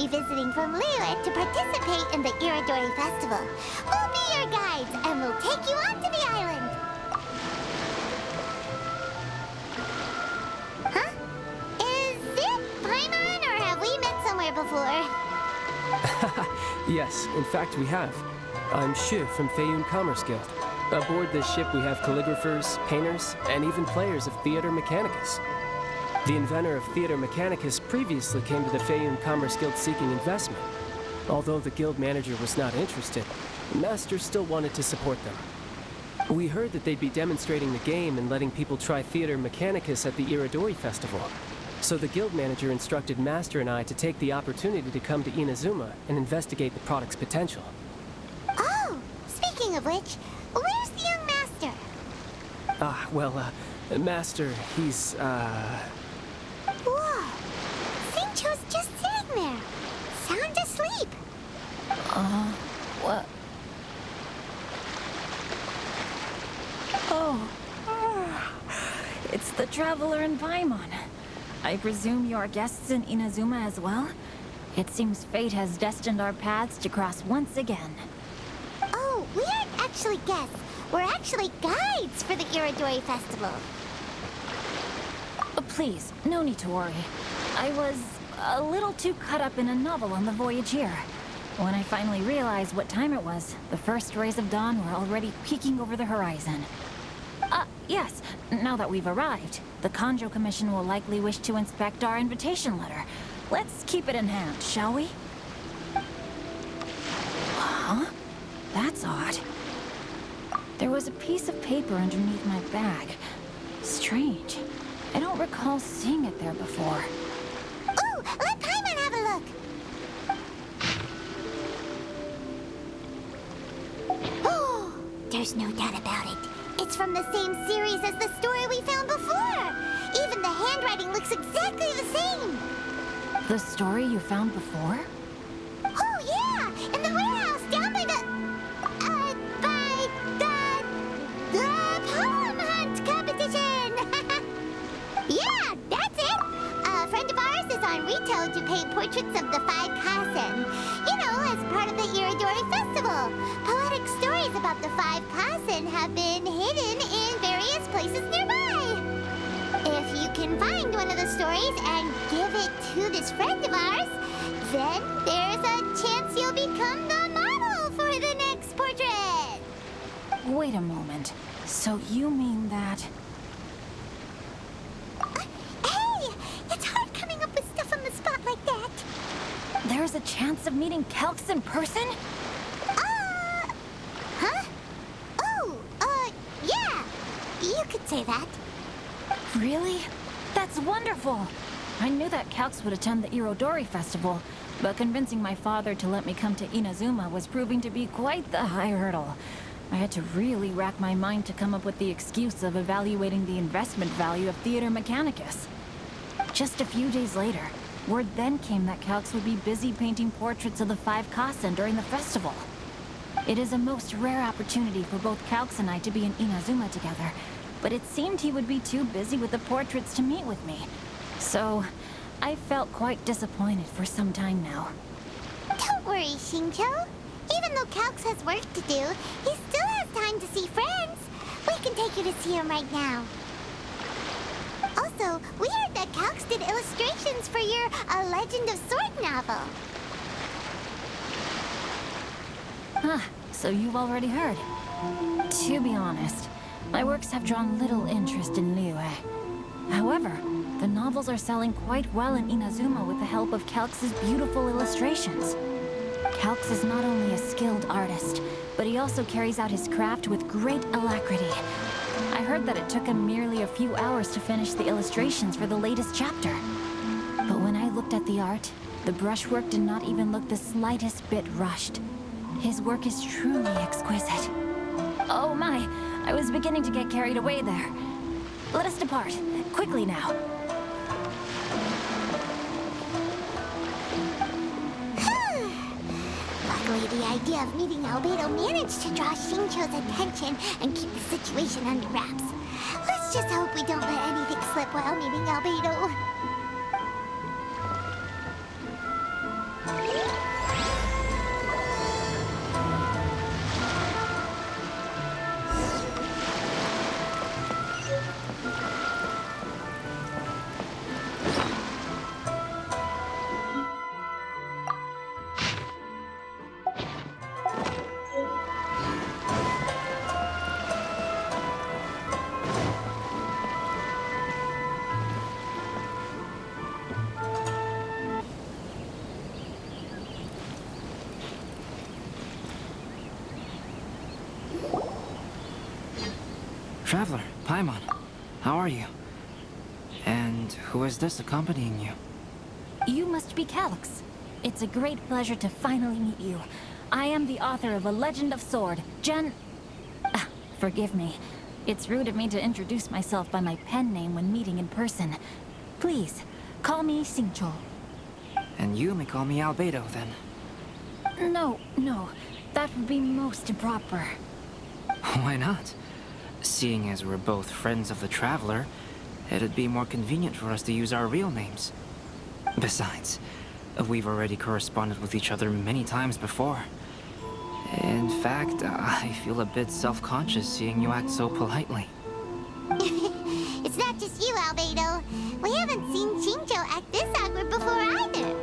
visiting from Liyue to participate in the Irodori Festival. We'll be your guides, and we'll take you onto the island. Huh? Is it Paimon, or have we met somewhere before? Yes, in fact we have. I'm Shu from Feiyun Commerce Guild. Aboard this ship we have calligraphers, painters, and even players of Theater Mechanicus. The inventor of Theater Mechanicus previously came to the Feiyun Commerce Guild seeking investment. Although the guild manager was not interested, the master still wanted to support them. We heard that they'd be demonstrating the game and letting people try Theater Mechanicus at the Irodori Festival. So the guild manager instructed Master and I to take the opportunity to come to Inazuma and investigate the product's potential. Oh, speaking of which, where's the young master? Master, he's, Whoa! Xingqiu's just sitting there, sound asleep. What? Oh, it's the Traveler and Paimon. I presume you are guests in Inazuma as well? It seems fate has destined our paths to cross once again. Oh, we aren't actually guests. We're actually guides for the Irodori Festival. Please, no need to worry. I was a little too caught up in a novel on the voyage here. When I finally realized what time it was, the first rays of dawn were already peeking over the horizon. Yes, now that we've arrived, the Kanjo Commission will likely wish to inspect our invitation letter. Let's keep it in hand, shall we? Huh? That's odd. There was a piece of paper underneath my bag. Strange. I don't recall seeing it there before. Ooh, let Paimon have a look. Oh, there's no doubt about it. It's from the same series as the story we found before. Even the handwriting looks exactly the same. The story you found before? Oh, yeah! In the warehouse down by the poem hunt competition! Yeah, that's it! A friend of ours is on Rito to paint portraits of the 5 Kasen. You know, as part of the Irodori Festival. Poetic stories about the 5 Kasen have been hidden in various places nearby. If you can find one of the stories and give it to this friend of ours, then there's a chance you'll become the model for the next portrait. Wait a moment. So you mean that... Hey! It's hard coming up with stuff on the spot like that. There's a chance of meeting Calx in person? Huh? Oh, yeah. You could say that. Really? That's wonderful! I knew that Calx would attend the Irodori Festival, but convincing my father to let me come to Inazuma was proving to be quite the high hurdle. I had to really rack my mind to come up with the excuse of evaluating the investment value of Theater Mechanicus. Just a few days later, word then came that Calx would be busy painting portraits of the 5 Kasen during the festival. It is a most rare opportunity for both Calx and I to be in Inazuma together, but it seemed he would be too busy with the portraits to meet with me. So, I felt quite disappointed for some time now. Don't worry, Xingqiu. Even though Calx has work to do, he still has time to see friends. We can take you to see him right now. Also, we heard that Calx did illustrations for your A Legend of Sword novel. Huh, so you've already heard. To be honest, my works have drawn little interest in Liyue. However, the novels are selling quite well in Inazuma with the help of Calx's beautiful illustrations. Calx is not only a skilled artist, but he also carries out his craft with great alacrity. I heard that it took him merely a few hours to finish the illustrations for the latest chapter. But when I looked at the art, the brushwork did not even look the slightest bit rushed. His work is truly exquisite. Oh my, I was beginning to get carried away there. Let us depart, quickly now. Luckily, the idea of meeting Albedo managed to draw Xingqiu's attention and keep the situation under wraps. Let's just hope we don't let anything slip while meeting Albedo. Traveler, Paimon, how are you? And who is this accompanying you? You must be Calyx. It's a great pleasure to finally meet you. I am the author of A Legend of Sword, forgive me. It's rude of me to introduce myself by my pen name when meeting in person. Please, call me Xingqiu. And you may call me Albedo, then. No, that would be most improper. Why not? Seeing as we're both friends of the Traveler, it'd be more convenient for us to use our real names. Besides, we've already corresponded with each other many times before. In fact, I feel a bit self-conscious seeing you act so politely. It's not just you, Albedo. We haven't seen Xingqiu act this awkward before either.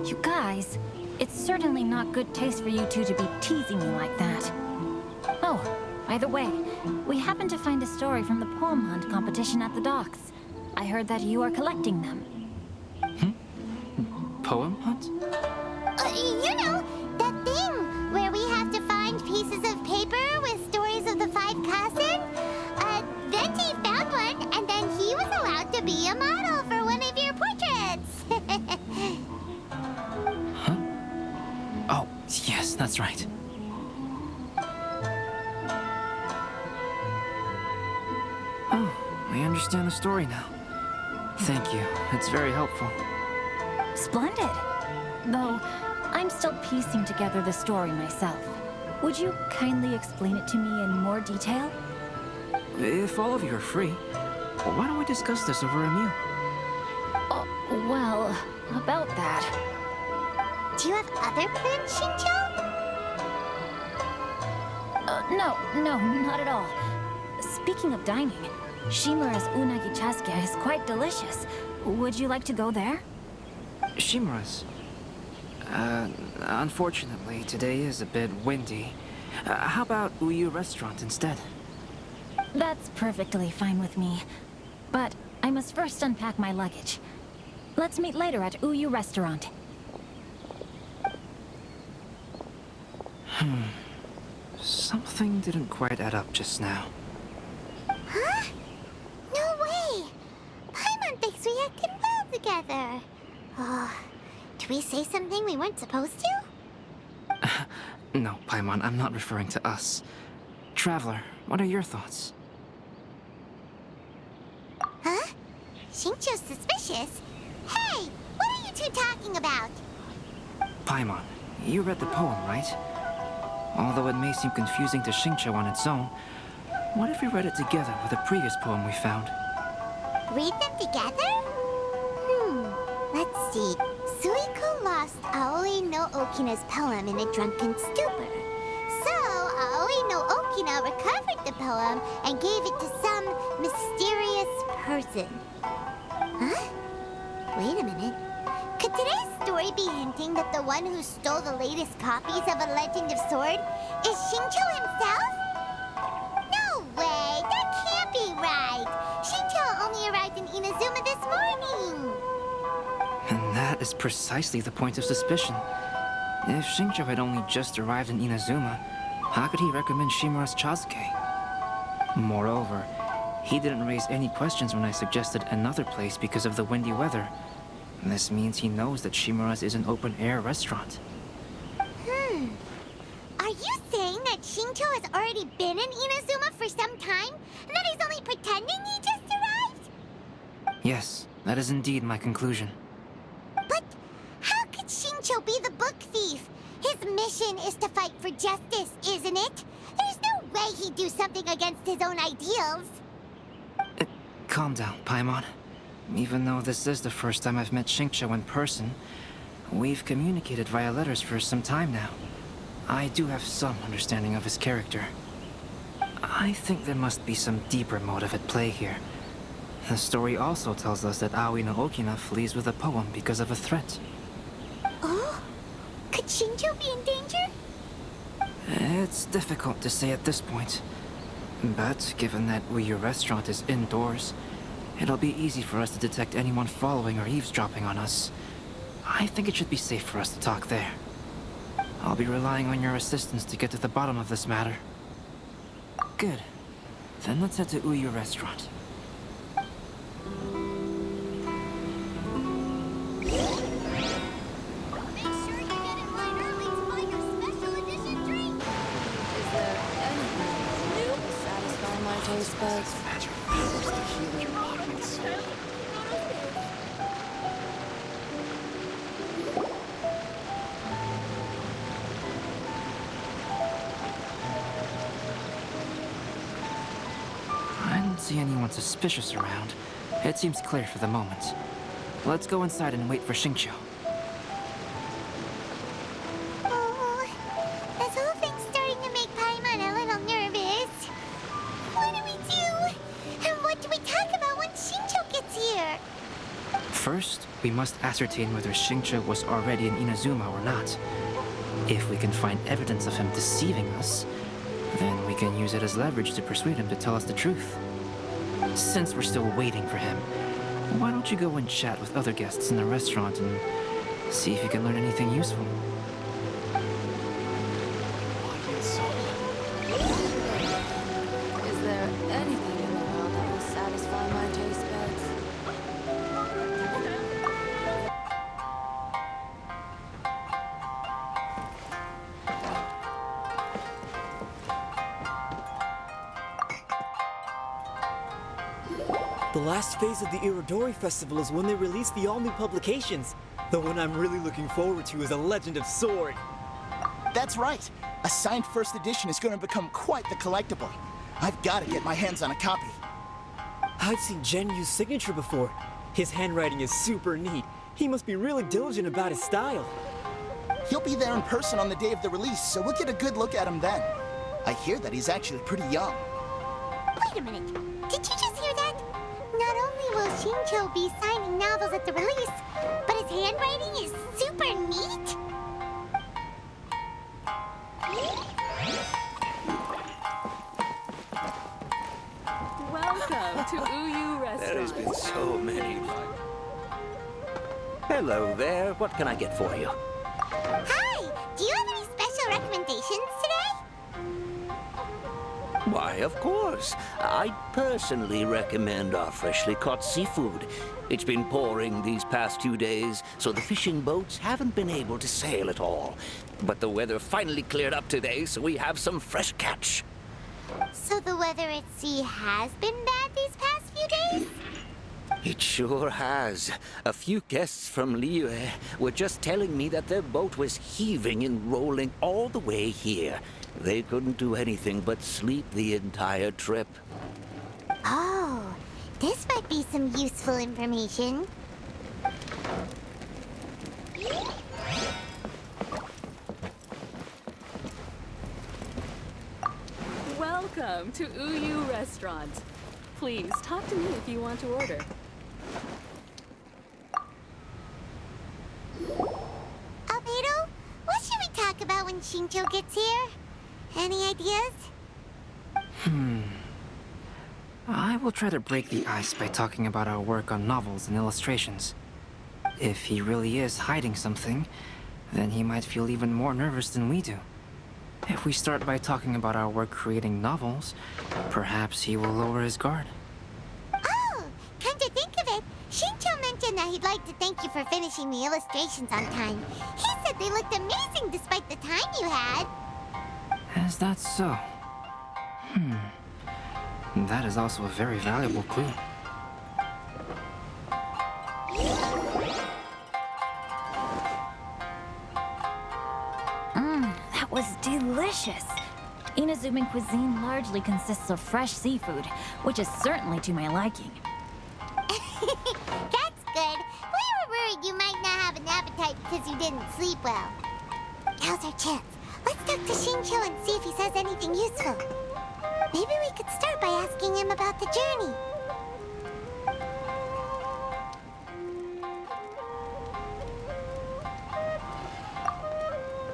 You guys, it's certainly not good taste for you two to be teasing me like that. Oh, by the way, we happened to find a story from the poem hunt competition at the docks. I heard that you are collecting them. Poem hunt? You know, that thing where we have to find pieces of paper with stories of the 5 Kassen? Venti found one, and then he was allowed to be a model for one of your portraits. Huh? Oh, yes, that's right. Oh, I understand the story now. Thank you. It's very helpful. Splendid. Though, I'm still piecing together the story myself. Would you kindly explain it to me in more detail? If all of you are free, why don't we discuss this over a meal? Well, about that. Do you have other plans, Xingqiu? No, not at all. Speaking of dining, Shimura's unagi chasuke is quite delicious. Would you like to go there? Shimura's. Unfortunately, today is a bit windy. How about Uyu Restaurant instead? That's perfectly fine with me. But I must first unpack my luggage. Let's meet later at Uyu Restaurant. Something didn't quite add up just now. Huh? No way! Paimon thinks we acted well together. Oh, did we say something we weren't supposed to? No, Paimon, I'm not referring to us. Traveler, what are your thoughts? Huh? Xingqiu's suspicious? Hey, what are you two talking about? Paimon, you read the poem, right? Although it may seem confusing to Xingqiu on its own, what if we read it together with a previous poem we found? Read them together? Let's see. Suiko lost Aoi no Okina's poem in a drunken stupor. So, Aoi no Okina recovered the poem and gave it to some mysterious person. Huh? Wait a minute. Could today's story be hinting that the one who stole the latest copies of A Legend of Sword is Xingqiu himself? No way! That can't be right! Xingqiu only arrived in Inazuma this morning! And that is precisely the point of suspicion. If Xingqiu had only just arrived in Inazuma, how could he recommend Shimura's chasuke? Moreover, he didn't raise any questions when I suggested another place because of the windy weather. This means he knows that Shimura's is an open-air restaurant. Are you saying that Xingqiu has already been in Inazuma for some time? And that he's only pretending he just arrived? Yes, that is indeed my conclusion. But how could Xingqiu be the book thief? His mission is to fight for justice, isn't it? There's no way he'd do something against his own ideals. Calm down, Paimon. Even though this is the first time I've met Xingqiu in person, we've communicated via letters for some time now. I do have some understanding of his character. I think there must be some deeper motive at play here. The story also tells us that Aoi no Okina flees with a poem because of a threat. Oh? Could Xingqiu be in danger? It's difficult to say at this point. But given that Uyu Restaurant is indoors, it'll be easy for us to detect anyone following or eavesdropping on us. I think it should be safe for us to talk there. I'll be relying on your assistance to get to the bottom of this matter. Good. Then let's head to Uyu Restaurant. Make sure you get in line early to buy your special edition drink. Is there anything new to satisfy my taste buds? I don't see anyone suspicious around. It seems clear for the moment. Let's go inside and wait for Xingqiu. Oh, this whole thing's starting to make Paimon a little nervous. What do we do? And what do we talk about when Xingqiu gets here? First, we must ascertain whether Xingqiu was already in Inazuma or not. If we can find evidence of him deceiving us, then we can use it as leverage to persuade him to tell us the truth. Since we're still waiting for him, why don't you go and chat with other guests in the restaurant and see if you can learn anything useful? Is there anything in the world that will satisfy my taste buds? The last phase of the Irodori Festival is when they release the all-new publications. The one I'm really looking forward to is A Legend of Sword. That's right. A signed first edition is going to become quite the collectible. I've got to get my hands on a copy. I've seen Genyu's signature before. His handwriting is super neat. He must be really diligent about his style. He'll be there in person on the day of the release, so we'll get a good look at him then. I hear that he's actually pretty young. Wait a minute. Did you just hear that? Not only will Xingqiu be signing novels at the release, but his handwriting is super neat. Welcome to Uyu Restaurant. There has been so many. Hello there. What can I get for you? Hi! Do you have any special recommendations today? Why, of course. I personally recommend our freshly caught seafood. It's been pouring these past 2 days, so the fishing boats haven't been able to sail at all. But the weather finally cleared up today, so we have some fresh catch. So the weather at sea has been bad these past few days? It sure has. A few guests from Liyue were just telling me that their boat was heaving and rolling all the way here. They couldn't do anything but sleep the entire trip. Oh, this might be some useful information. Welcome to Uyu Restaurant. Please talk to me if you want to order. Albedo, what should we talk about when Xingqiu gets here? Any ideas? I will try to break the ice by talking about our work on novels and illustrations. If he really is hiding something, then he might feel even more nervous than we do. If we start by talking about our work creating novels, perhaps he will lower his guard. Oh, come to think of it, Xingqiu mentioned that he'd like to thank you for finishing the illustrations on time. He said they looked amazing despite the time you had. Is that so? That is also a very valuable clue. That was delicious. Inazuman cuisine largely consists of fresh seafood, which is certainly to my liking. because you didn't sleep well. Now's our chance. Let's talk to Xingqiu and see if he says anything useful. Maybe we could start by asking him about the journey.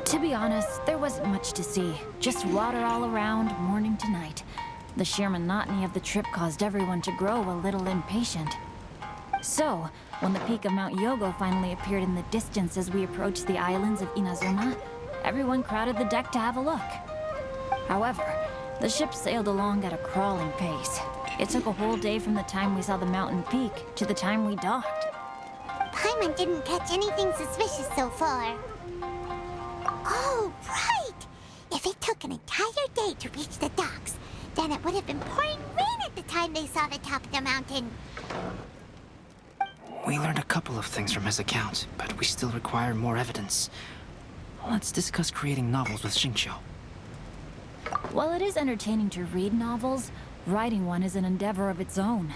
To be honest, there wasn't much to see. Just water all around, morning to night. The sheer monotony of the trip caused everyone to grow a little impatient. So, when the peak of Mount Yogo finally appeared in the distance as we approached the islands of Inazuma, everyone crowded the deck to have a look. However, the ship sailed along at a crawling pace. It took a whole day from the time we saw the mountain peak to the time we docked. Paimon didn't catch anything suspicious so far. Oh, right! If it took an entire day to reach the docks, then it would have been pouring rain at the time they saw the top of the mountain. We learned a couple of things from his account, but we still require more evidence. Let's discuss creating novels with Xingqiu. While it is entertaining to read novels, writing one is an endeavor of its own.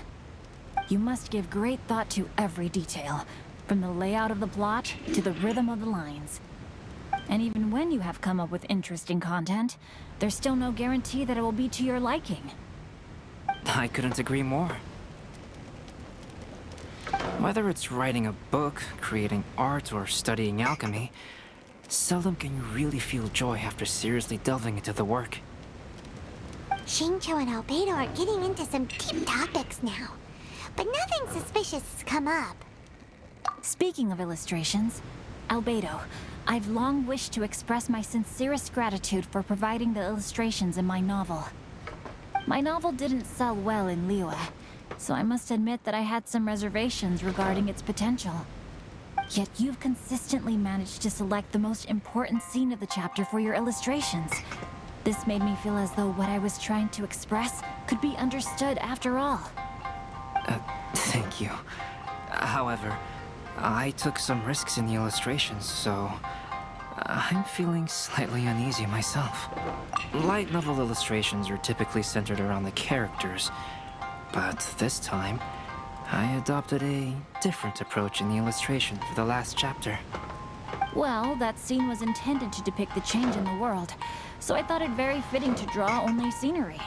You must give great thought to every detail, from the layout of the plot to the rhythm of the lines. And even when you have come up with interesting content, there's still no guarantee that it will be to your liking. I couldn't agree more. Whether it's writing a book, creating art, or studying alchemy, seldom can you really feel joy after seriously delving into the work. Xingqiu and Albedo are getting into some deep topics now, but nothing suspicious has come up. Speaking of illustrations, Albedo, I've long wished to express my sincerest gratitude for providing the illustrations in my novel. My novel didn't sell well in Liyue, so I must admit that I had some reservations regarding its potential. Yet you've consistently managed to select the most important scene of the chapter for your illustrations. This made me feel as though what I was trying to express could be understood after all. Thank you. However, I took some risks in the illustrations, so I'm feeling slightly uneasy myself. Light novel illustrations are typically centered around the characters, but this time, I adopted a different approach in the illustration for the last chapter. Well, that scene was intended to depict the change in the world, so I thought it very fitting to draw only scenery.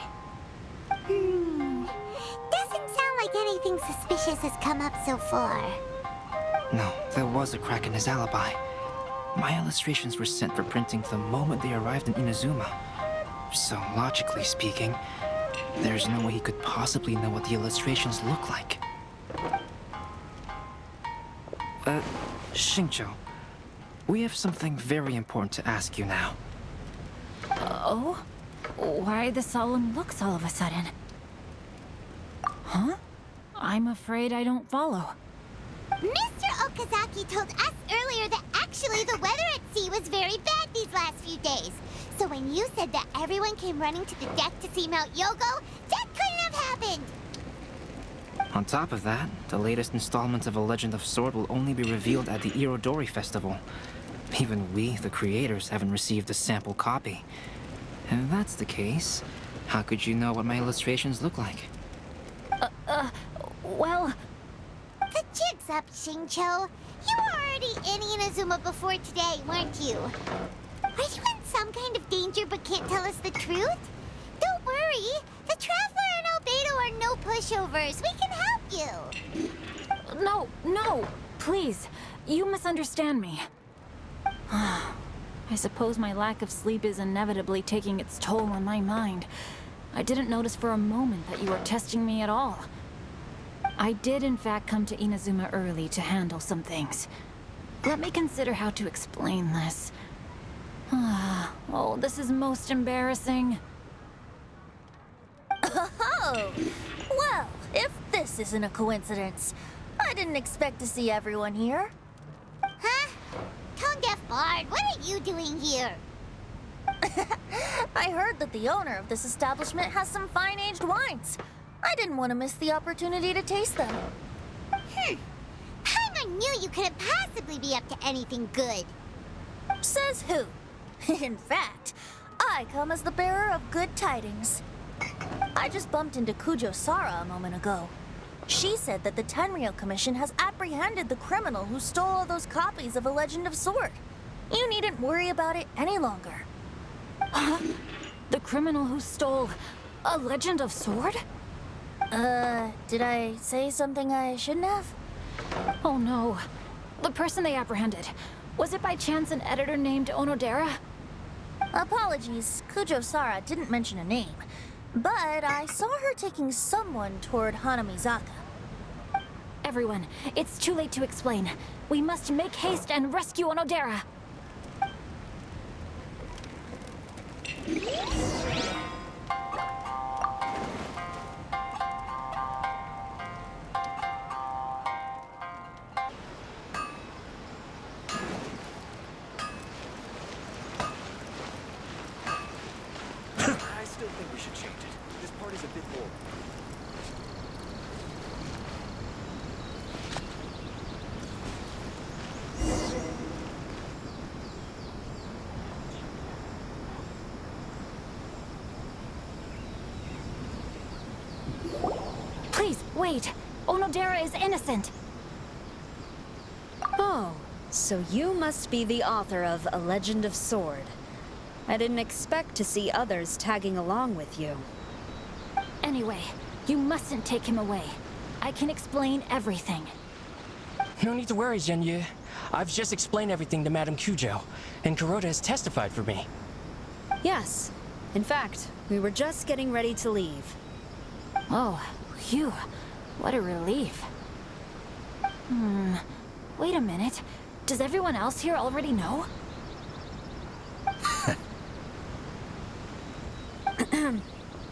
Doesn't sound like anything suspicious has come up so far. No, there was a crack in his alibi. My illustrations were sent for printing the moment they arrived in Inazuma. So, logically speaking, there's no way he could possibly know what the illustrations look like. Xingqiu, we have something very important to ask you now. Oh? Why the solemn looks all of a sudden? Huh? I'm afraid I don't follow. Mr. Okazaki told us earlier that actually the weather at sea was very bad these last few days. So when you said that everyone came running to the deck to see Mount Yogo, that couldn't have happened! On top of that, the latest installment of A Legend of Sword will only be revealed at the Irodori Festival. Even we, the creators, haven't received a sample copy. And if that's the case, how could you know what my illustrations look like? Well... The jig's up, Xingqiu. You were already in Inazuma before today, weren't you? Are you in some kind of danger but can't tell us the truth? Don't worry. The Traveler and Albedo are no pushovers. We can help you. No, please. You misunderstand me. I suppose my lack of sleep is inevitably taking its toll on my mind. I didn't notice for a moment that you were testing me at all. I did in fact come to Inazuma early to handle some things. Let me consider how to explain this. Oh, this is most embarrassing. Oh, well, if this isn't a coincidence, I didn't expect to see everyone here. Huh? Tone-deaf Bard, what are you doing here? I heard that the owner of this establishment has some fine-aged wines. I didn't want to miss the opportunity to taste them. Paimon knew you couldn't possibly be up to anything good. Says who? In fact, I come as the bearer of good tidings. I just bumped into Kujo Sara a moment ago. She said that the Tenryou Commission has apprehended the criminal who stole all those copies of A Legend of Sword. You needn't worry about it any longer. Huh? The criminal who stole A Legend of Sword? Did I say something I shouldn't have? Oh no. The person they apprehended. Was it by chance an editor named Onodera? Apologies, Kujo-Sara didn't mention a name. But I saw her taking someone toward Hanamizaka. Everyone, it's too late to explain. We must make haste and rescue Onodera. I still think we should change it. This party's a bit old. Please, wait. Onodera is innocent. Oh, so you must be the author of A Legend of Sword. I didn't expect to see others tagging along with you. Anyway, you mustn't take him away. I can explain everything. No need to worry, Zhenyu. I've just explained everything to Madame Kujo, and Kuroda has testified for me. Yes. In fact, we were just getting ready to leave. Oh, phew. What a relief. Wait a minute. Does everyone else here already know?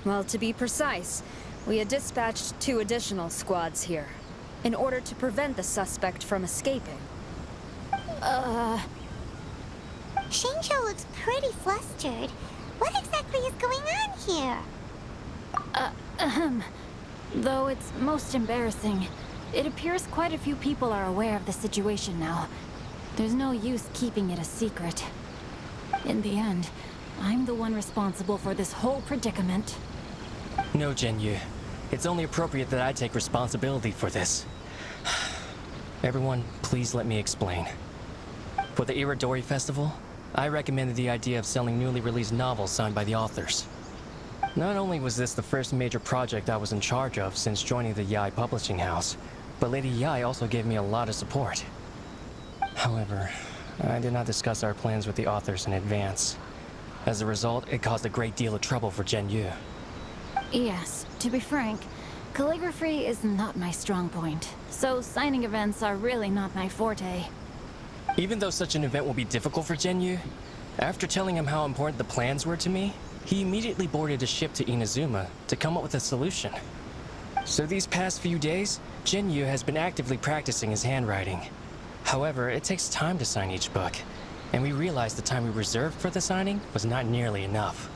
Well, to be precise, we had dispatched 2 additional squads here, in order to prevent the suspect from escaping. Xingqiu looks pretty flustered. What exactly is going on here? Though it's most embarrassing, it appears quite a few people are aware of the situation now. There's no use keeping it a secret. In the end, I'm the one responsible for this whole predicament. No, Zhenyu. It's only appropriate that I take responsibility for this. Everyone, please let me explain. For the Irodori Festival, I recommended the idea of selling newly released novels signed by the authors. Not only was this the first major project I was in charge of since joining the Yae publishing house, but Lady Yae also gave me a lot of support. However, I did not discuss our plans with the authors in advance. As a result, it caused a great deal of trouble for Zhenyu. Yes, to be frank, calligraphy is not my strong point, so signing events are really not my forte. Even though such an event will be difficult for Zhenyu, after telling him how important the plans were to me, he immediately boarded a ship to Inazuma to come up with a solution. So these past few days, Zhenyu has been actively practicing his handwriting. However, it takes time to sign each book, and we realized the time we reserved for the signing was not nearly enough.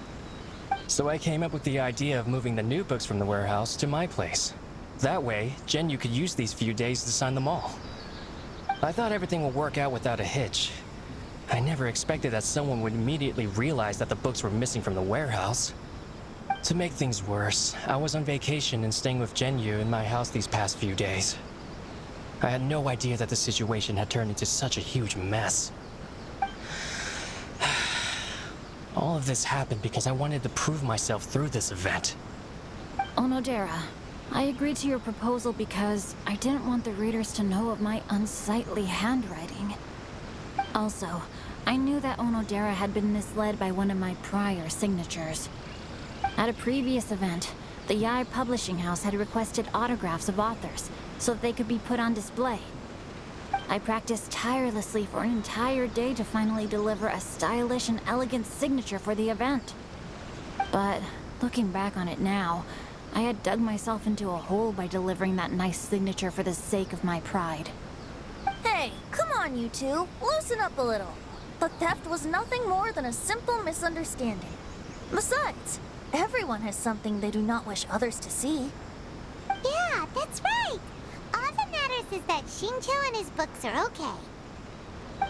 So I came up with the idea of moving the new books from the warehouse to my place. That way, Zhenyu could use these few days to sign them all. I thought everything would work out without a hitch. I never expected that someone would immediately realize that the books were missing from the warehouse. To make things worse, I was on vacation and staying with Zhenyu in my house these past few days. I had no idea that the situation had turned into such a huge mess. All of this happened because I wanted to prove myself through this event. Onodera, I agreed to your proposal because I didn't want the readers to know of my unsightly handwriting. Also, I knew that Onodera had been misled by one of my prior signatures. At a previous event, the Yae publishing house had requested autographs of authors so that they could be put on display. I practiced tirelessly for an entire day to finally deliver a stylish and elegant signature for the event. But looking back on it now, I had dug myself into a hole by delivering that nice signature for the sake of my pride. Hey, come on, you two. Loosen up a little. The theft was nothing more than a simple misunderstanding. Besides, everyone has something they do not wish others to see. Yeah, that's right. All that matters is that Xingqiu and his books are okay.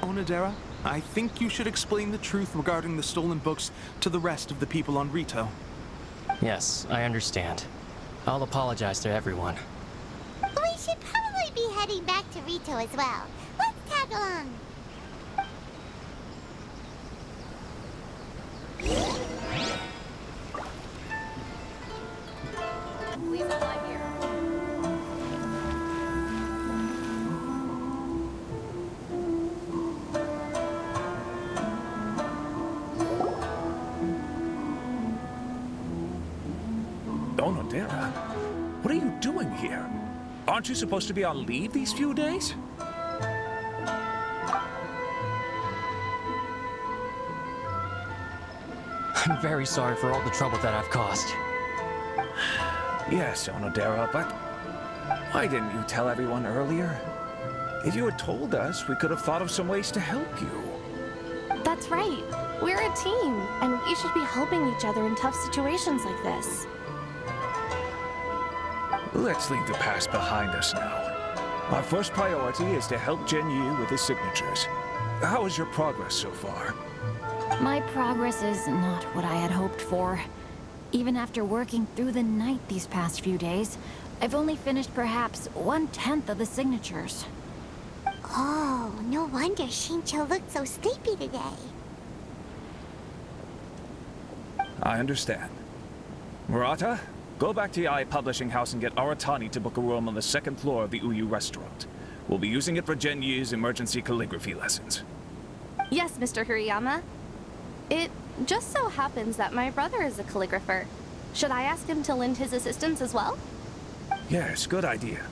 Onodera, I think you should explain the truth regarding the stolen books to the rest of the people on Rito. Yes, I understand. I'll apologize to everyone. heading back to Rito as well. Let's tag along. Please apply here. Onodera, what are you doing here? Aren't you supposed to be on leave these few days? I'm very sorry for all the trouble that I've caused. Yes, Onodera, but why didn't you tell everyone earlier? If you had told us, we could have thought of some ways to help you. That's right. We're a team, and we should be helping each other in tough situations like this. Let's leave the past behind us now. Our first priority is to help Genyu with his signatures. How is your progress so far? My progress is not what I had hoped for. Even after working through the night these past few days, I've only finished perhaps 1/10 of the signatures. Oh, no wonder Shincho looked so sleepy today. I understand. Murata, go back to Yae Publishing House and get Aratani to book a room on the second floor of the Uyu restaurant. We'll be using it for Genyu's emergency calligraphy lessons. Yes, Mr. Hirayama. It just so happens that my brother is a calligrapher. Should I ask him to lend his assistance as well? Yes, good idea.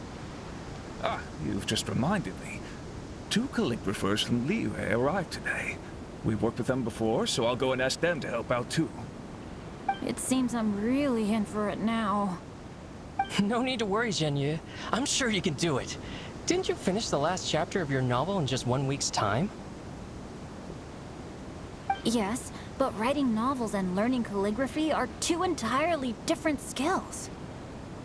Ah, you've just reminded me. 2 calligraphers from Liyue arrived today. We've worked with them before, so I'll go and ask them to help out too. It seems I'm really in for it now. No need to worry, Genyu. I'm sure you can do it. Didn't you finish the last chapter of your novel in just 1 week's time? Yes, but writing novels and learning calligraphy are 2 entirely different skills.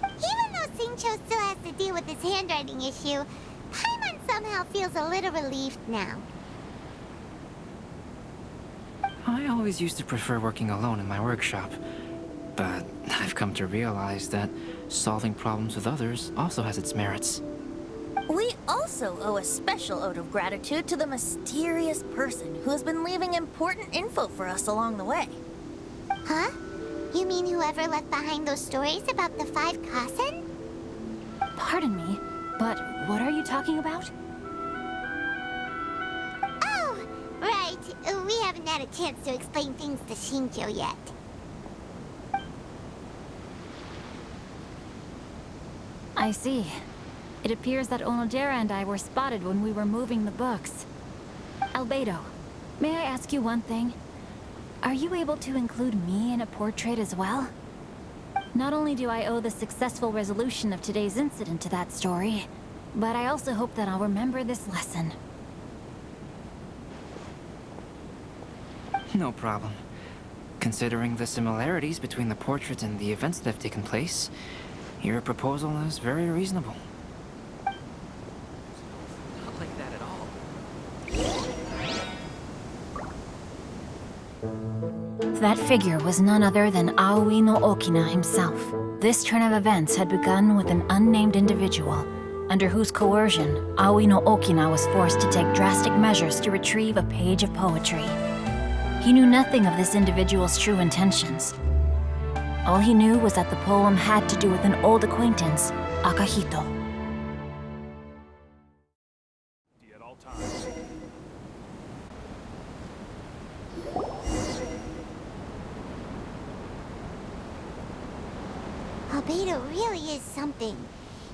Even though Shincho still has to deal with his handwriting issue, Paimon somehow feels a little relieved now. I always used to prefer working alone in my workshop, but I've come to realize that solving problems with others also has its merits. We also owe a special ode of gratitude to the mysterious person who has been leaving important info for us along the way. Huh? You mean whoever left behind those stories about the 5 Kasen? Pardon me, but what are you talking about? Oh, right. We haven't had a chance to explain things to Shincho yet. I see. It appears that Onodera and I were spotted when we were moving the books. Albedo, may I ask you one thing? Are you able to include me in a portrait as well? Not only do I owe the successful resolution of today's incident to that story, but I also hope that I'll remember this lesson. No problem. Considering the similarities between the portraits and the events that have taken place, your proposal is very reasonable. Not like that at all. That figure was none other than Aoi no Okina himself. This turn of events had begun with an unnamed individual, under whose coercion, Aoi no Okina was forced to take drastic measures to retrieve a page of poetry. He knew nothing of this individual's true intentions. All he knew was that the poem had to do with an old acquaintance, Akahito. At all times. Albedo really is something.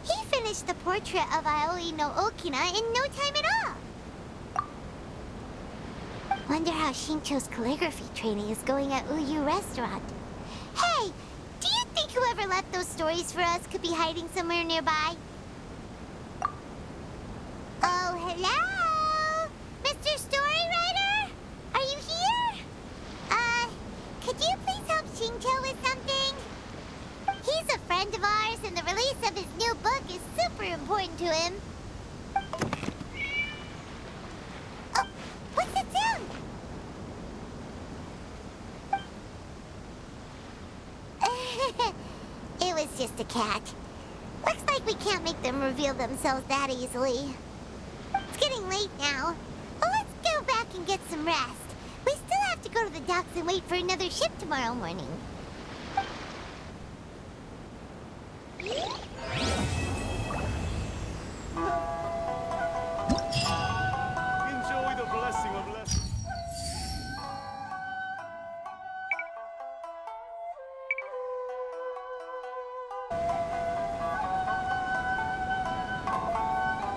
He finished the portrait of Aoi no Okina in no time at all. Wonder how Shincho's calligraphy training is going at Uyu Restaurant. Hey, do you think whoever left those stories for us could be hiding somewhere nearby? Oh, hello? Mr. Storywriter? Are you here? Could you please help Shincho with something? He's a friend of ours, and the release of his new book is super important to him. Oh, what's that sound? It was just a cat. Looks like we can't make them reveal themselves that easily. It's getting late now. Well, let's go back and get some rest. We still have to go to the docks and wait for another ship tomorrow morning.